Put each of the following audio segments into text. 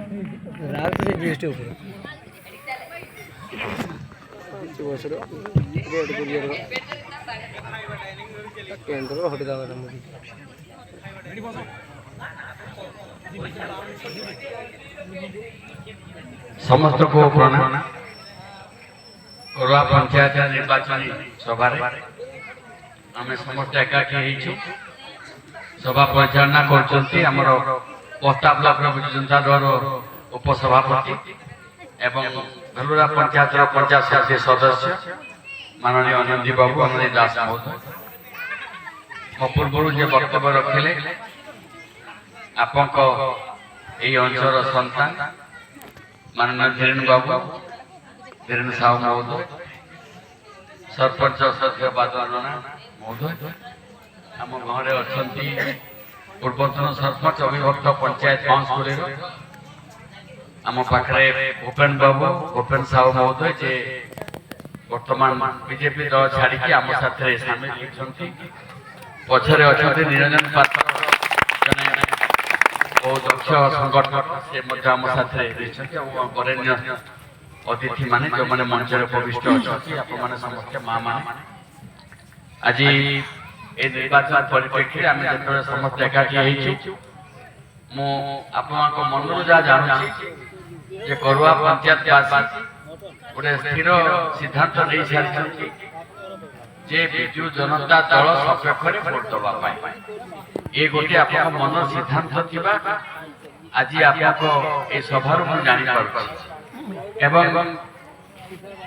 रात से जीएसटी ऊपर बसर रेट गुलियर केंद्र हटदा समस्त को प्रणाम। कोरवा पंचायत निर्वाचन सभा आम समस्त एकाठी सभा परिचालना कर पस्ता ब्लॉक विजु जनता दल उपसभापति एवं भलुरा पंचायत पंचायत समिति सदस्य माननीय अनंती बाबू अनंती दास महोदय मो पूर्व जो वक्तव्य रखिले आपण अंचल सन्तान माननीय धीरेन्द्र बाबू धीरेन्द्र साहू महोदय सरपंच सदस्य बादना महोदय आम घरे अच्छा पूर्वतन सरपंच अविभक्त पंचायत पांचपुरी आम पाखे भूपेन बाबू भूपेन साहू महोदय जे वर्तमान बीजेपी दल छाड़ी आम साथ सामिल होती पछरे अच्छा निरंजन पात्र जने बहुत दक्ष संगठन से आम साथ वरेण्य अतिथि माने जो मैंने मंच उपविष्ट अच्छी आप समस्त माँ मैंने आज ए निर्वाचन परिप्रेक्षी आम जो समस्त एकाठी मु आप मन जहाँ जानूँ जे कोरवा पंचायत गोटे स्थिर सिद्धांत नहीं सारी जे विजु जनता दल सपेक्ष भोट दवा ये गोटे आप मन सिद्धांत थिबा आज आप सभा जानी एवं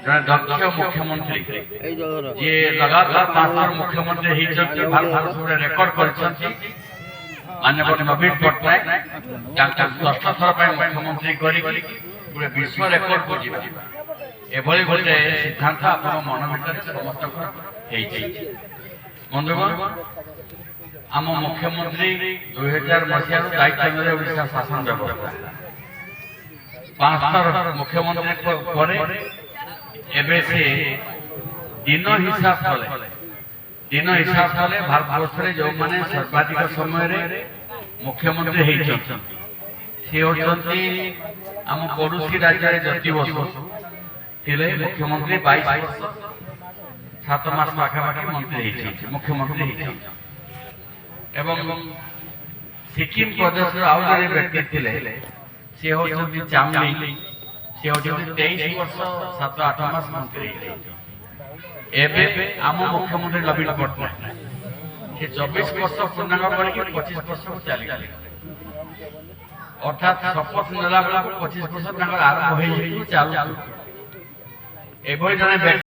जड़े दक्ष मुख्यमंत्री जे लगातार 5 बार मुख्यमंत्री रेकर्ड कर माननीय नवीन पट्टनायक 10 थर मुख्यमंत्री गोटे विश्व रेकर्ड को एभली गोटे सिद्धांत आप मन भर समस्त बंधुगण आम मुख्यमंत्री 2000 मसीह दायित्व ओडिशा शासन व्यवस्था 5 थर मुख्यमंत्री एबे से दिन हिसाब कले भारत वर्ष जो मैंने सर्वाधिक समय मुख्यमंत्री सी होती आम पड़ोसी राज्य ज्योति बसु थे मुख्यमंत्री 22 वर्ष 7 मास पाखापाखि मंत्री मुख्यमंत्री एवं सिक्किम प्रदेश आउ जड़े व्यक्ति थे सी होती चामली सी होती 23 वर्ष 7-8 मास मंत्री एवं आम मुख्यमंत्री नवीन पट्टनायक से 24 वर्ष पूर्णांग कर 25 वर्ष को चली अर्थात शपथ नेला बेला 25 वर्ष आरंभ हो चलू एभली जड़े